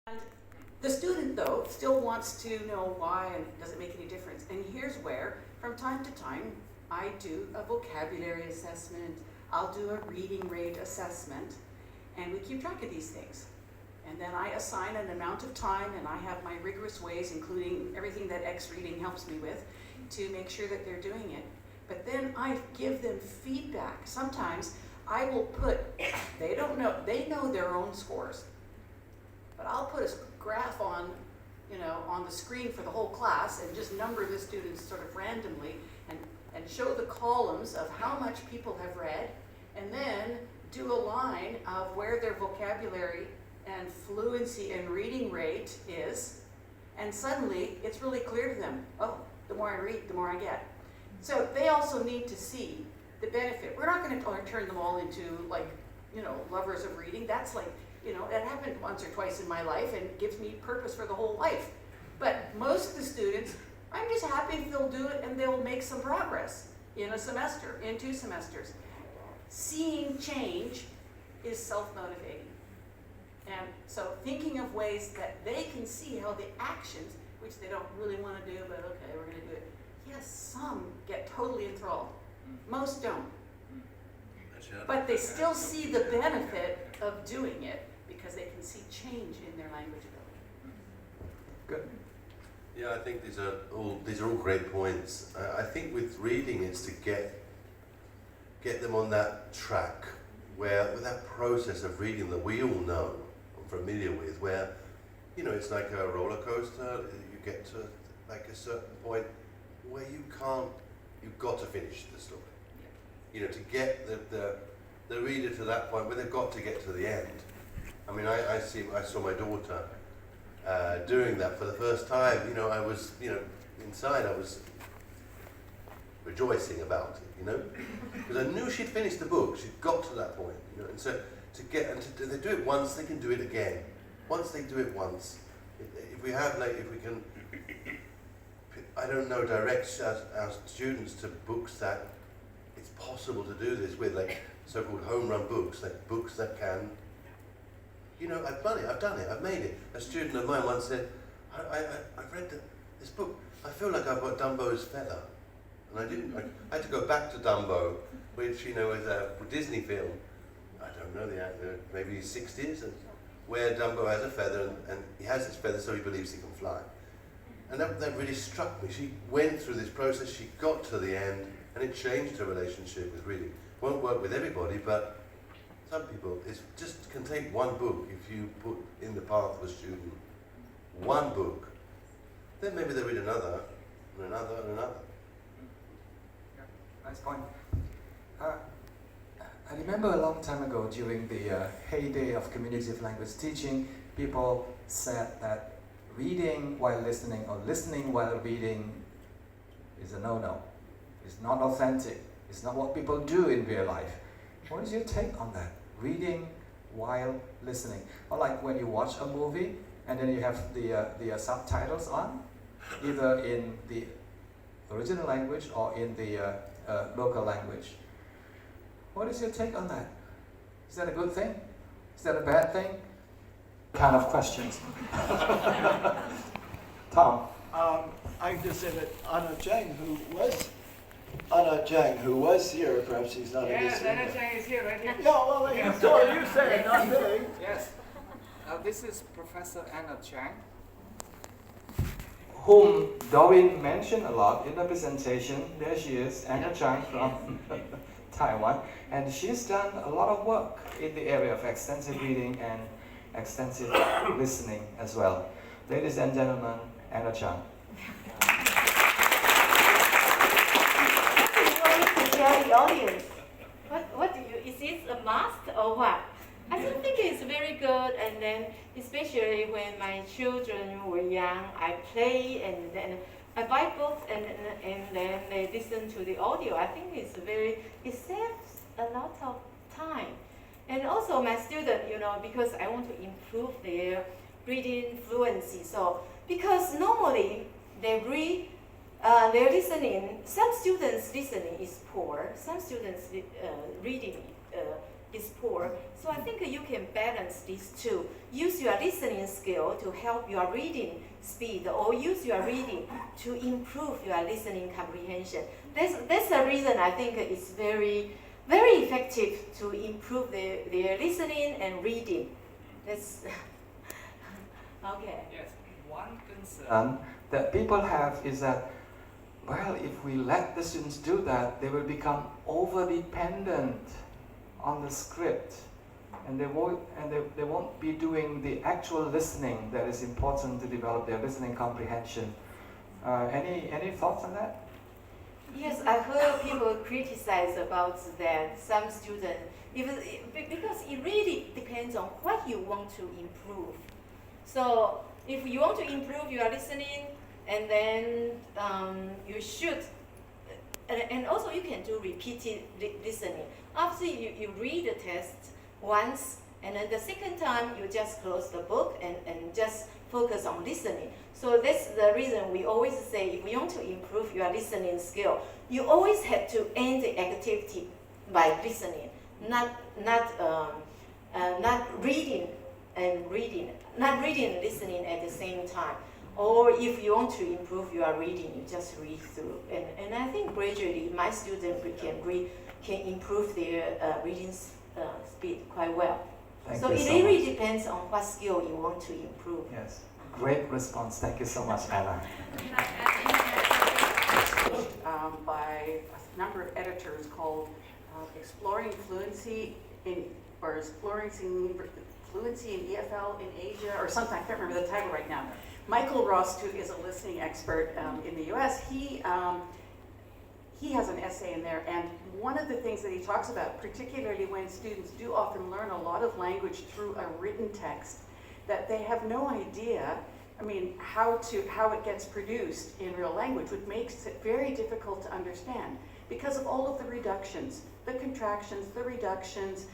And the student, though, still wants to know why and does it make any difference. And here's where, from time to time, I do a vocabulary assessment, I'll do a reading rate assessment, and we keep track of these things. And then I assign an amount of time, and I have my rigorous ways, including everything that X reading helps me with, to make sure that they're doing it. But then I give them feedback. Sometimes I will put, they don't know, they know their own scores. But I'll put a graph on, on the screen for the whole class and just number the students sort of randomly and show the columns of how much people have read, and then do a line of where their vocabulary and fluency and reading rate is, and suddenly it's really clear to them, oh, the more I read, the more I get. So they also need to see the benefit. We're not going to turn them all into lovers of reading. That's that happened once or twice in my life and gives me purpose for the whole life. But most of the students, I'm just happy if they'll do it and they'll make some progress in a semester, in 2 semesters. Seeing change is self-motivating. And so thinking of ways that they can see how the actions, which they don't really want to do, but okay, we're going to do it. Yes, some get totally enthralled. Most don't. But they still see the benefit of doing it because they can see change in their language ability. Good. Yeah, I think these are all great points. I think with reading, it's to get them on that track with that process of reading that we all know, I'm familiar with, where it's like a roller coaster. You get to like a certain point where you've got to finish the story. To get the reader to that point where they've got to get to the end. I mean, I saw my daughter doing that for the first time. I was, inside I was rejoicing about it, because I knew she'd finished the book. She'd got to that point, and so they do it once, they can do it again. Once they do it once, if we can, I don't know, direct our students to books that it's possible to do this with, like so-called home run books, like books that can, I've done it, I've made it. A student of mine once said, I've read this book, I feel like I've got Dumbo's feather. And I didn't, I had to go back to Dumbo, which, is a Disney film. I don't know the actor, maybe 60s, where Dumbo has a feather, and he has this feather so he believes he can fly. And that really struck me. She went through this process, she got to the end, and it changed her relationship with reading. Won't work with everybody, but some people, it just can take one book. If you put in the path of a student one book, then maybe they'll read another, and another, and another. Yeah, nice point. I remember a long time ago during the heyday of community language teaching, people said that reading while listening or listening while reading is a no-no. It's not authentic. It's not what people do in real life. What is your take on that? Reading while listening. Or like when you watch a movie and then you have the subtitles on, either in the original language or in the local language. What is your take on that? Is that a good thing? Is that a bad thing? Kind of questions. Tom. I just say that Anna Chang, who was here, perhaps he's not in this room. Anna Chang is here, right here. Yeah, well, you told you say, not me. Yes. This is Professor Anna Chang. Whom Doreen mentioned a lot in the presentation. There she is, Anna Chang from Taiwan. And she's done a lot of work in the area of extensive reading and extensive listening as well. Ladies and gentlemen, Anna Chang. Tell the audience, is it a must or what? I don't think it's very good, and then especially when my children were young, I play and then I buy books and then they listen to the audio. I think it saves a lot of time. And also my student, because I want to improve their reading fluency. So, because normally they read, they're listening, some students listening is poor, some students reading is poor. So I think you can balance these two. Use your listening skill to help your reading speed, or use your reading to improve your listening comprehension. That's the reason I think it's very, very effective to improve their listening and reading. That's okay. Yes, one concern that people have is that, well, if we let the students do that, they will become over-dependent on the script, and they won't be doing the actual listening that is important to develop their listening comprehension. Any thoughts on that? Yes, I heard people criticize about that. Some students, even because it really depends on what you want to improve. So if you want to improve your listening, and then you should, and also you can do repeated listening. After you read the text once, and then the second time you just close the book and just focus on listening. So that's the reason we always say, if you want to improve your listening skill, you always have to end the activity by listening, not reading and listening at the same time. Or if you want to improve your reading, you just read through. And I think gradually my students can improve their reading speed quite well. Thank So you it so really much. depends on what skill you want to improve. Yes, great response. Thank you so much, Anna. By a number of editors called Exploring Fluency in EFL in Asia, or something. I can't remember the title right now. Michael Rost, who is a listening expert in the U.S., he has an essay in there, and one of the things that he talks about, particularly when students do often learn a lot of language through a written text, that they have no idea, how it gets produced in real language, which makes it very difficult to understand because of all of the reductions, the contractions, the reductions,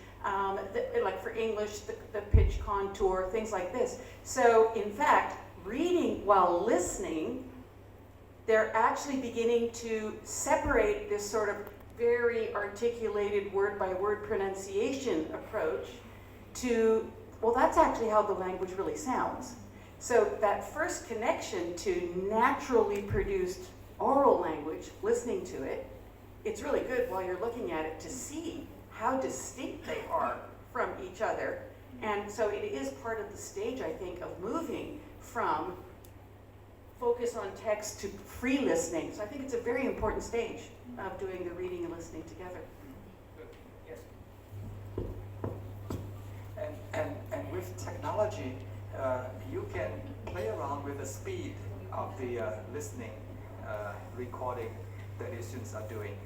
like for English, the pitch contour, things like this. So in fact, reading while listening, they're actually beginning to separate this sort of very articulated word-by-word pronunciation approach to, well, that's actually how the language really sounds. So that first connection to naturally produced oral language, listening to it, it's really good while you're looking at it to see how distinct they are from each other. And so it is part of the stage, I think, of moving from focus on text to free listening. So I think it's a very important stage of doing the reading and listening together. Yes. And with technology, you can play around with the speed of the listening recording that your students are doing.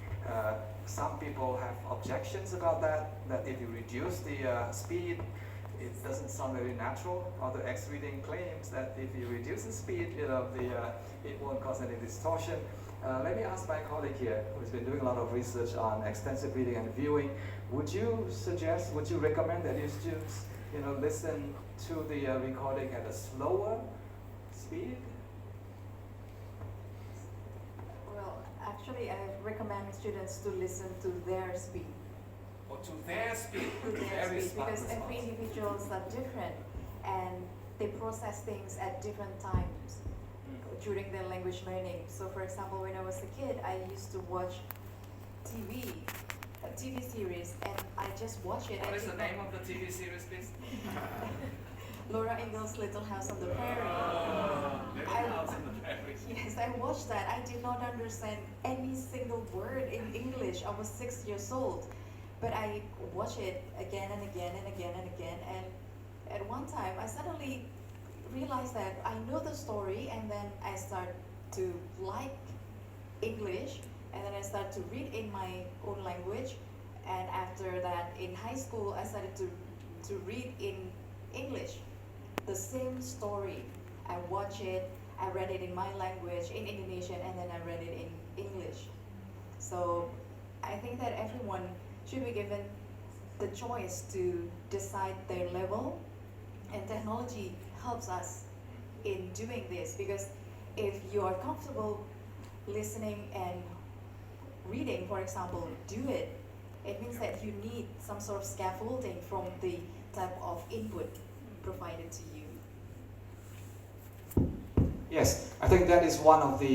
Some people have objections about that if you reduce the speed, it doesn't sound very natural. Other X-reading claims that if you reduce the speed, it won't cause any distortion. Let me ask my colleague here, who's been doing a lot of research on extensive reading and viewing. Would you recommend that your students, listen to the recording at a slower speed? Well, actually, I recommend students to listen to their speed. Or to their speed. To their Very speed, smart because every response. individuals are different and they process things at different times during their language learning. So, for example, when I was a kid, I used to watch a TV series, and I just watch it. What is the name of the TV series, please? Laura Ingalls' Little House on the Prairie. Little House on the Prairie. Yes, I watched that. I did not understand any single word in English. I was 6 years old. But I watched it again and again and again and again. And at one time, I suddenly realized that I know the story, and then I start to like English, and then I start to read in my own language. And after that, in high school, I started to read in English. The same story. I watch it, I read it in my language, in Indonesian, and then I read it in English. So I think that everyone should be given the choice to decide their level, and technology helps us in doing this, because if you are comfortable listening and reading, for example, do it. it means that you need some sort of scaffolding from the type of input provided to you. Yes, I think that is one of the